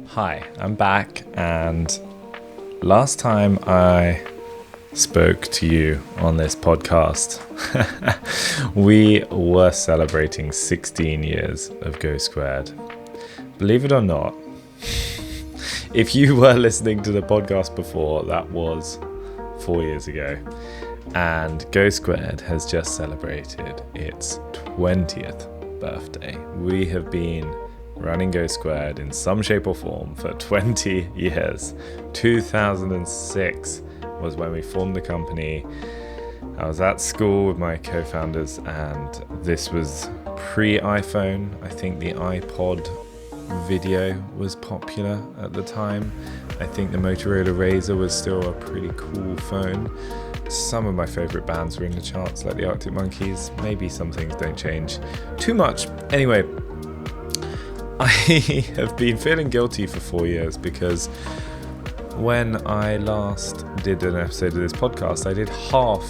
Hi, I'm back, and last time I spoke to you on this podcast, we were celebrating 16 years of GoSquared. Believe it or not, if you were listening to the podcast before, that was 4 years ago, and GoSquared has just celebrated its 20th birthday. We have been running GoSquared in some shape or form for 20 years. 2006 was when we formed the company. I was at school with my co-founders, and this was pre-iPhone. I think the iPod video was popular at the time. I think the Motorola Razr was still a pretty cool phone. Some of my favorite bands were in the charts, like the Arctic Monkeys. Maybe some things don't change too much. Anyway, I have been feeling guilty for 4 years because when I last did an episode of this podcast, I did half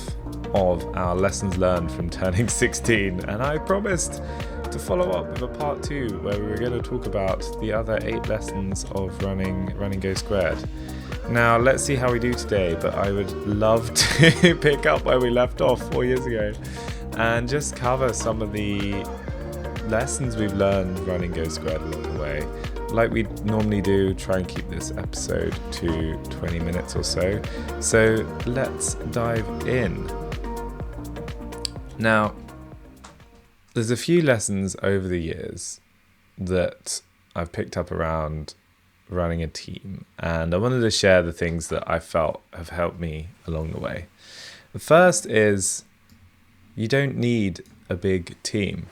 of our lessons learned from turning 16, and I promised to follow up with a part 2 where we were going to talk about the other 8 lessons of running GoSquared. Now, let's see how we do today, but I would love to pick up where we left off 4 years ago and just cover some of the lessons we've learned running GoSquared along the way. Like we normally do, try and keep this episode to 20 minutes or so. So let's dive in. Now, there's a few lessons over the years that I've picked up around running a team, and I wanted to share the things that I felt have helped me along the way. The first is you don't need a big team.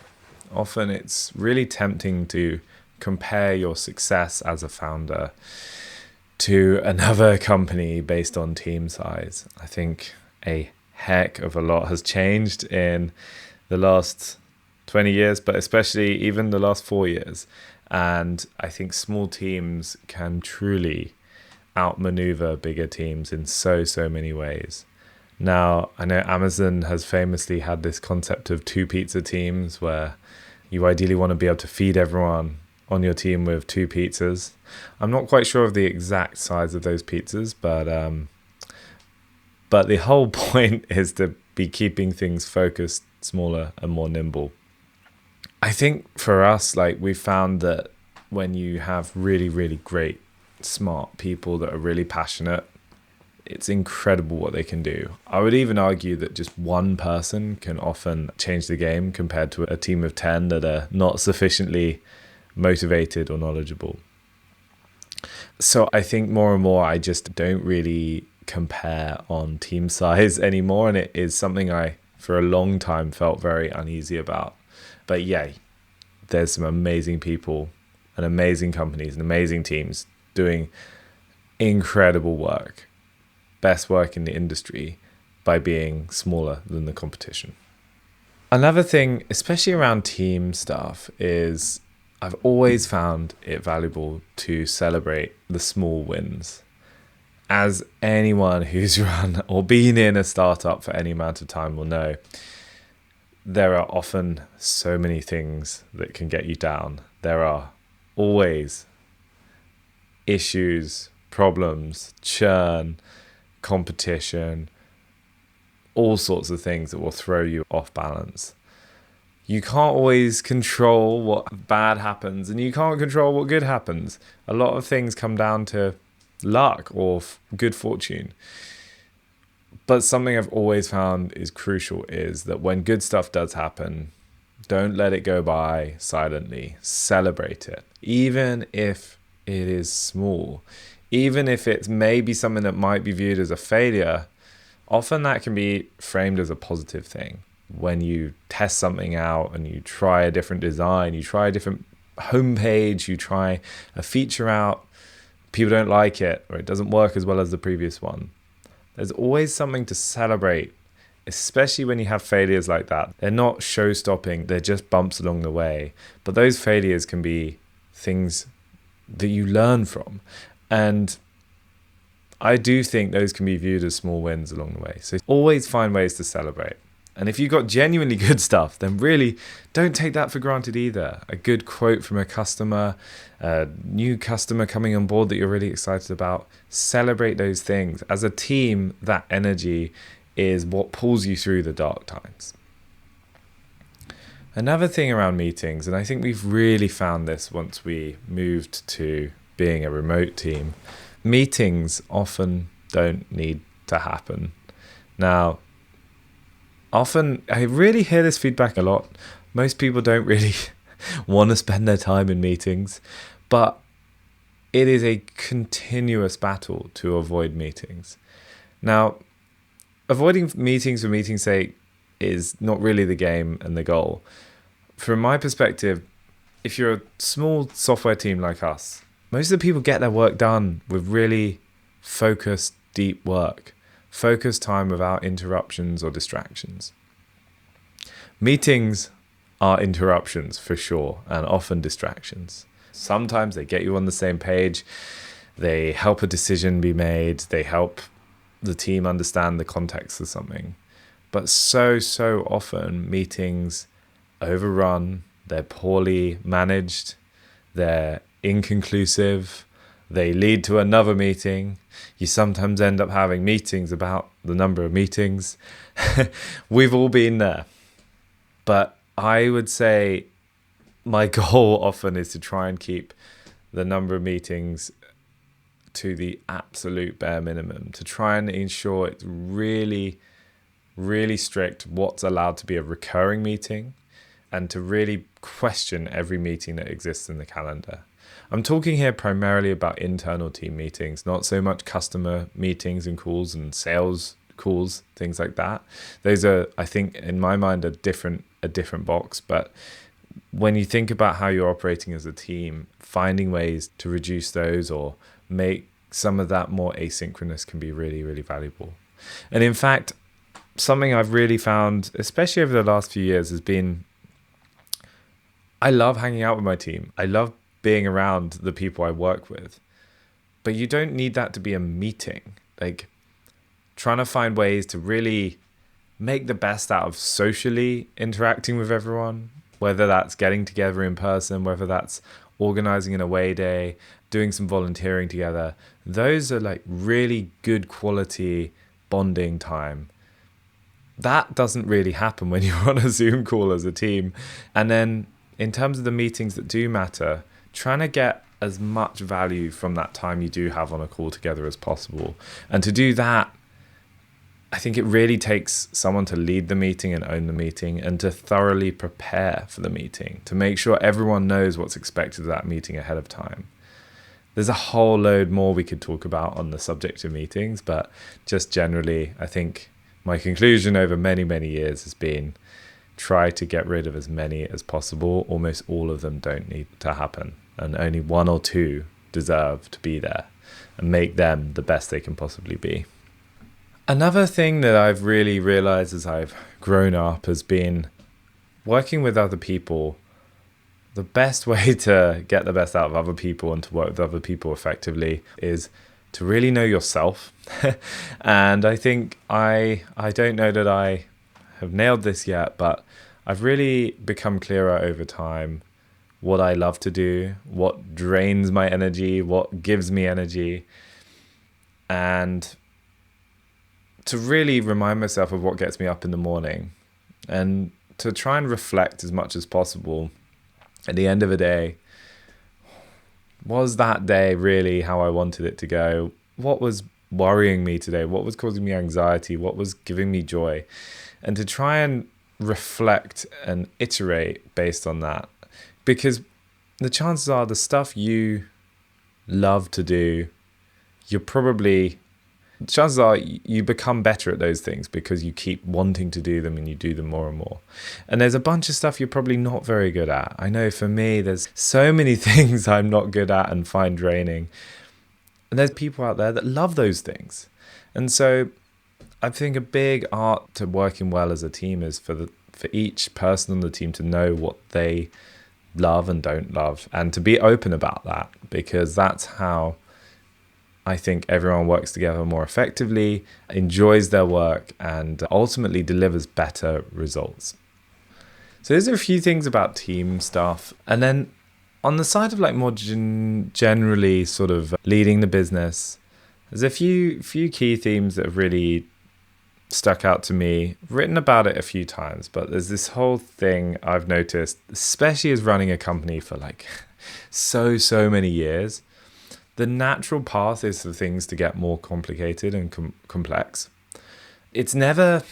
Often it's really tempting to compare your success as a founder to another company based on team size. I think a heck of a lot has changed in the last 20 years, but especially even the last 4 years. And I think small teams can truly outmaneuver bigger teams in so many ways. Now, I know Amazon has famously had this concept of 2 pizza teams where you ideally want to be able to feed everyone on your team with 2 pizzas. I'm not quite sure of the exact size of those pizzas, but the whole point is to be keeping things focused, smaller and more nimble. I think for us, we found that when you have really great, smart people that are really passionate, it's incredible what they can do. I would even argue that just one person can often change the game compared to a team of 10 that are not sufficiently motivated or knowledgeable. So I think more and more I just don't really compare on team size anymore, and it is something I for a long time felt very uneasy about. But yeah, there's some amazing people and amazing companies and amazing teams doing incredible work. Best work in the industry by being smaller than the competition. Another thing, especially around team stuff, is I've always found it valuable to celebrate the small wins. As anyone who's run or been in a startup for any amount of time will know, there are often so many things that can get you down. There are always issues, problems, churn, competition, all sorts of things that will throw you off balance. You can't always control what bad happens, and you can't control what good happens. A lot of things come down to luck or good fortune. But something I've always found is crucial is that when good stuff does happen, don't let it go by silently. Celebrate it, even if it is small. Even if it's maybe something that might be viewed as a failure, often that can be framed as a positive thing. When you test something out and you try a different design, you try a different homepage, you try a feature out, people don't like it, or it doesn't work as well as the previous one. There's always something to celebrate, especially when you have failures like that. They're not show-stopping, they're just bumps along the way. But those failures can be things that you learn from. And I do think those can be viewed as small wins along the way. So always find ways to celebrate. And if you've got genuinely good stuff, then really don't take that for granted either. A good quote from a customer, a new customer coming on board that you're really excited about, celebrate those things. As a team, that energy is what pulls you through the dark times. Another thing around meetings, and I think we've really found this once we moved to being a remote team, meetings often don't need to happen. Now, often, I really hear this feedback a lot. Most people don't really want to spend their time in meetings, but it is a continuous battle to avoid meetings. Now, avoiding meetings for meeting's sake is not really the game and the goal. From my perspective, if you're a small software team like us, most of the people get their work done with really focused, deep work. Focus time without interruptions or distractions. Meetings are interruptions for sure, and often distractions. Sometimes they get you on the same page. They help a decision be made. They help the team understand the context of something. But so often meetings overrun. They're poorly managed. They're inconclusive. They lead to another meeting. You sometimes end up having meetings about the number of meetings. We've all been there. But I would say my goal often is to try and keep the number of meetings to the absolute bare minimum, to try and ensure it's really, really strict what's allowed to be a recurring meeting, and to really question every meeting that exists in the calendar. I'm talking here primarily about internal team meetings, not so much customer meetings and calls and sales calls, things like that. Those are, I think, in my mind, a different box. But when you think about how you're operating as a team, finding ways to reduce those or make some of that more asynchronous can be really, really valuable. And in fact, something I've really found, especially over the last few years, has been I love hanging out with my team. I love being around the people I work with. But you don't need that to be a meeting. Like, trying to find ways to really make the best out of socially interacting with everyone, whether that's getting together in person, whether that's organizing an away day, doing some volunteering together. Those are like really good quality bonding time. That doesn't really happen when you're on a Zoom call as a team. And then in terms of the meetings that do matter, trying to get as much value from that time you do have on a call together as possible. And to do that, I think it really takes someone to lead the meeting and own the meeting, and to thoroughly prepare for the meeting, to make sure everyone knows what's expected of that meeting ahead of time. There's a whole load more we could talk about on the subject of meetings, but just generally, I think my conclusion over many, many years has been try to get rid of as many as possible. Almost all of them don't need to happen, and only one or two deserve to be there, and make them the best they can possibly be. Another thing that I've really realized as I've grown up has been working with other people. The best way to get the best out of other people and to work with other people effectively is to really know yourself. And I think I don't know that I have nailed this yet, but I've really become clearer over time what I love to do, what drains my energy, what gives me energy, and to really remind myself of what gets me up in the morning, and to try and reflect as much as possible at the end of a day. Was that day really how I wanted it to go? What was worrying me today? What was causing me anxiety? What was giving me joy? And to try and reflect and iterate based on that. Because the chances are the stuff you love to do, chances are you become better at those things because you keep wanting to do them and you do them more and more. And there's a bunch of stuff you're probably not very good at. I know for me, there's so many things I'm not good at and find draining. And there's people out there that love those things. And so I think a big art to working well as a team is for each person on the team to know what they love and don't love, and to be open about that, because that's how I think everyone works together more effectively, enjoys their work, and ultimately delivers better results. So those are a few things about team stuff. And then on the side of like more generally sort of leading the business, there's a few key themes that have really stuck out to me. I've written about it a few times, but there's this whole thing I've noticed, especially as running a company for like so many years. The natural path is for things to get more complicated and complex. It's never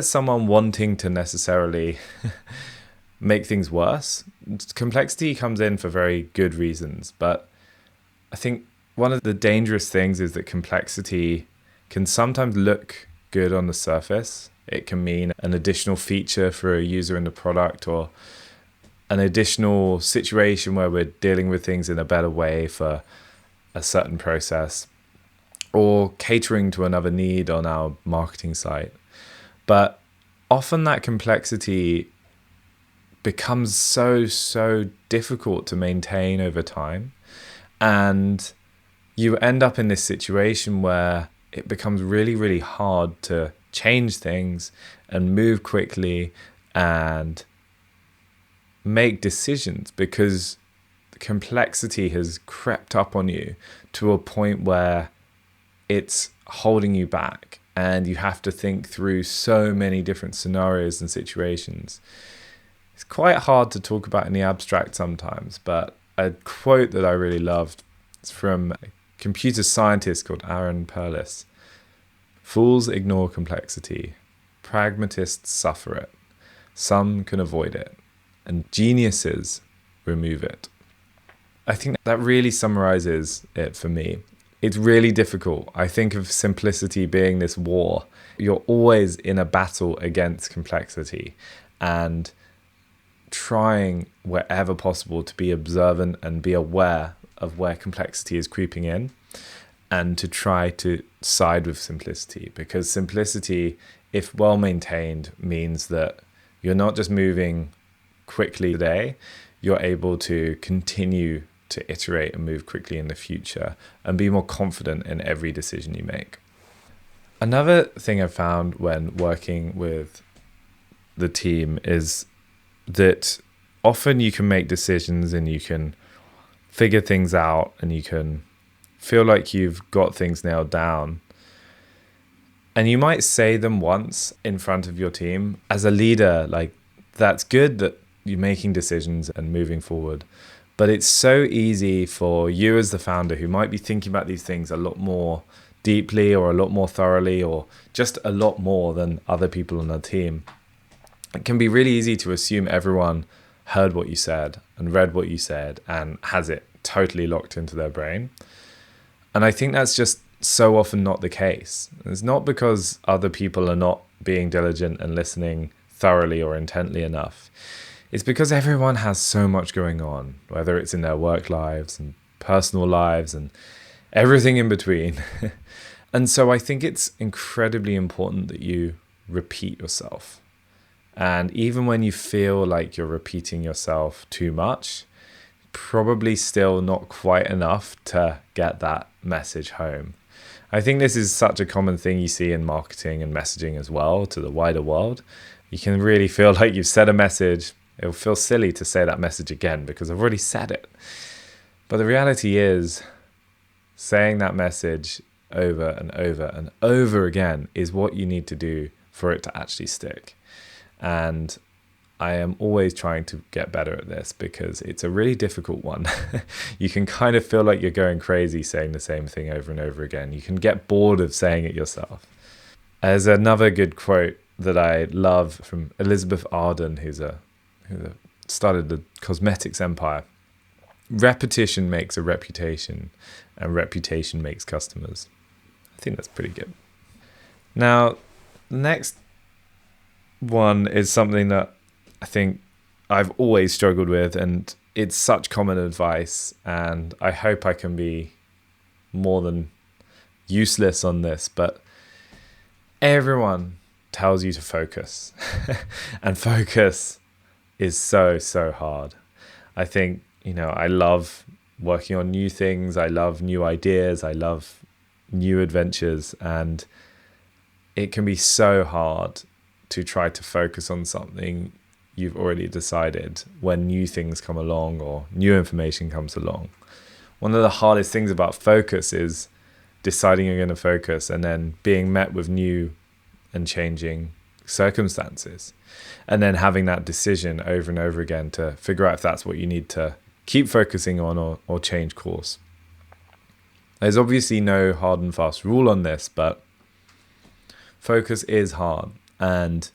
someone wanting to necessarily make things worse. Complexity comes in for very good reasons, but I think one of the dangerous things is that complexity can sometimes look good on the surface. It can mean an additional feature for a user in the product, or an additional situation where we're dealing with things in a better way for a certain process, or catering to another need on our marketing site. But often that complexity becomes so difficult to maintain over time, and you end up in this situation where it becomes really hard to change things and move quickly and make decisions, because the complexity has crept up on you to a point where it's holding you back, and you have to think through so many different scenarios and situations. It's quite hard to talk about in the abstract sometimes, but a quote that I really loved is from a computer scientist called Aaron Perlis. Fools ignore complexity. Pragmatists suffer it. Some can avoid it, and geniuses remove it. I think that really summarizes it for me. It's really difficult. I think of simplicity being this war. You're always in a battle against complexity, and trying wherever possible to be observant and be aware of where complexity is creeping in, and to try to side with simplicity, because simplicity, if well maintained, means that you're not just moving quickly today, you're able to continue to iterate and move quickly in the future and be more confident in every decision you make. Another thing I found when working with the team is that often you can make decisions and you can figure things out and you can feel like you've got things nailed down. And you might say them once in front of your team. As a leader, like, that's good that you're making decisions and moving forward. But it's so easy for you as the founder, who might be thinking about these things a lot more deeply or a lot more thoroughly or just a lot more than other people on the team. It can be really easy to assume everyone heard what you said and read what you said and has it totally locked into their brain. And I think that's just so often not the case. It's not because other people are not being diligent and listening thoroughly or intently enough. It's because everyone has so much going on, whether it's in their work lives and personal lives and everything in between. And so I think it's incredibly important that you repeat yourself. And even when you feel like you're repeating yourself too much, probably still not quite enough to get that message home. I think this is such a common thing you see in marketing and messaging as well to the wider world. You can really feel like you've said a message. It'll feel silly to say that message again because I've already said it. But the reality is, saying that message over and over and over again is what you need to do for it to actually stick. And I am always trying to get better at this because it's a really difficult one. You can kind of feel like you're going crazy saying the same thing over and over again. You can get bored of saying it yourself. There's another good quote that I love from Elizabeth Arden, who started the cosmetics empire. Repetition makes a reputation, and reputation makes customers. I think that's pretty good. Now, the next one is something that I think I've always struggled with, and it's such common advice, and I hope I can be more than useless on this, but everyone tells you to focus. And focus is so hard. I think, I love working on new things. I love new ideas. I love new adventures. And it can be so hard to try to focus on something you've already decided when new things come along or new information comes along. One of the hardest things about focus is deciding you're going to focus and then being met with new and changing circumstances, and then having that decision over and over again to figure out if that's what you need to keep focusing on or change course. There's obviously no hard and fast rule on this, but focus is hard. And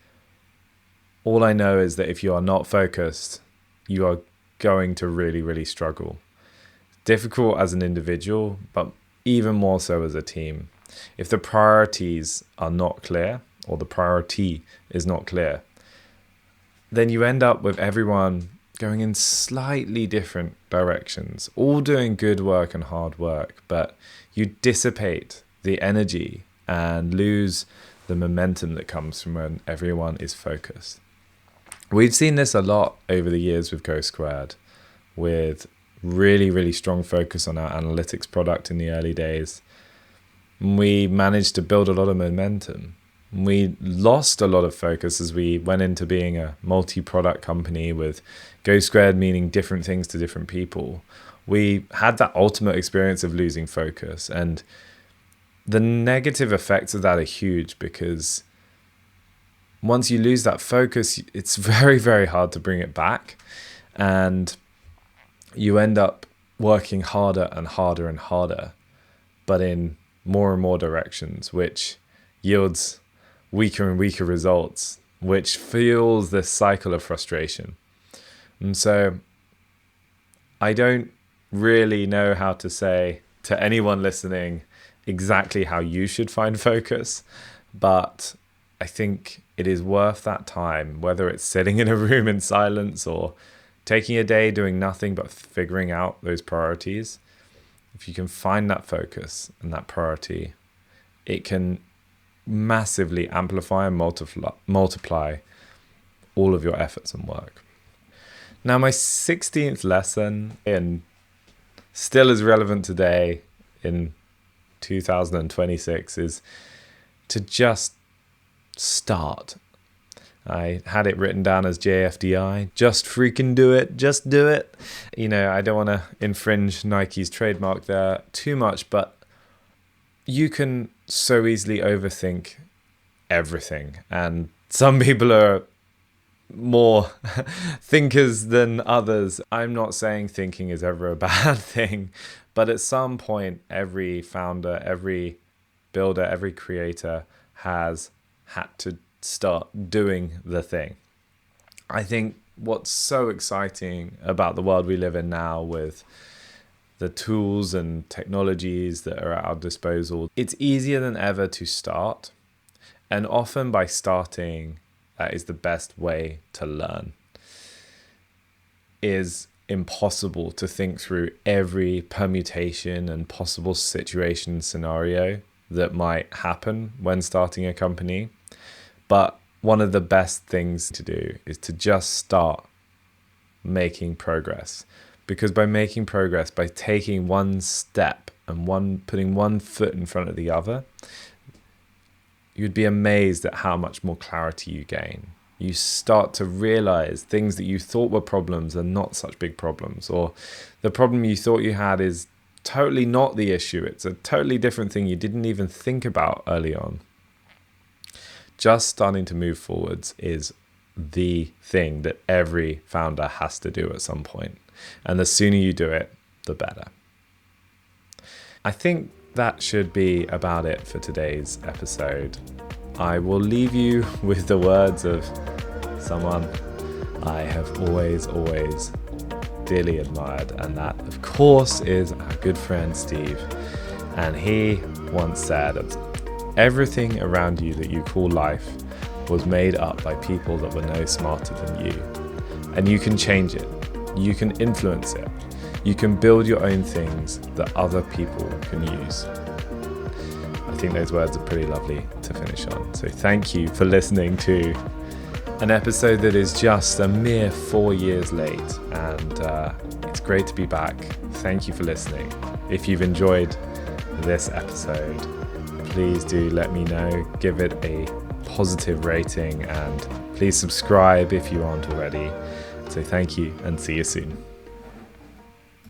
all I know is that if you are not focused, you are going to really, really struggle. Difficult as an individual, but even more so as a team. If the priorities are not clear, or the priority is not clear, then you end up with everyone going in slightly different directions, all doing good work and hard work, but you dissipate the energy and lose the momentum that comes from when everyone is focused. We've seen this a lot over the years with GoSquared, with really, really strong focus on our analytics product in the early days. We managed to build a lot of momentum. We lost a lot of focus as we went into being a multi-product company with GoSquared meaning different things to different people. We had that ultimate experience of losing focus, and the negative effects of that are huge, because once you lose that focus, it's very, very hard to bring it back, and you end up working harder and harder and harder, but in more and more directions, which yields weaker and weaker results, which fuels this cycle of frustration. And so I don't really know how to say to anyone listening exactly how you should find focus, but I think it is worth that time, whether it's sitting in a room in silence or taking a day doing nothing but figuring out those priorities. If you can find that focus and that priority, it can massively amplify and multiply all of your efforts and work. Now, my 16th lesson, and still as relevant today in 2026, is to just start. I had it written down as JFDI, just freaking do it, just do it. I don't want to infringe Nike's trademark there too much, but you can so easily overthink everything. And some people are more thinkers than others. I'm not saying thinking is ever a bad thing, but at some point, every founder, every builder, every creator has had to start doing the thing. I think what's so exciting about the world we live in now, with the tools and technologies that are at our disposal, it's easier than ever to start. And often by starting, that is the best way to learn. It is impossible to think through every permutation and possible situation scenario that might happen when starting a company. But one of the best things to do is to just start making progress. Because by making progress, by taking one step and putting one foot in front of the other, you'd be amazed at how much more clarity you gain. You start to realize things that you thought were problems are not such big problems, or the problem you thought you had is totally not the issue. It's a totally different thing you didn't even think about early on. Just starting to move forwards is the thing that every founder has to do at some point. And the sooner you do it, the better. I think that should be about it for today's episode. I will leave you with the words of someone I have always dearly admired, and that, of course, is our good friend Steve. And he once said, everything around you that you call life was made up by people that were no smarter than you. And you can change it. You can influence it. You can build your own things that other people can use. I think those words are pretty lovely to finish on. So thank you for listening to an episode that is just a mere 4 years late. And it's great to be back. Thank you for listening. If you've enjoyed this episode, please do let me know. Give it a positive rating and please subscribe if you aren't already. So thank you and see you soon.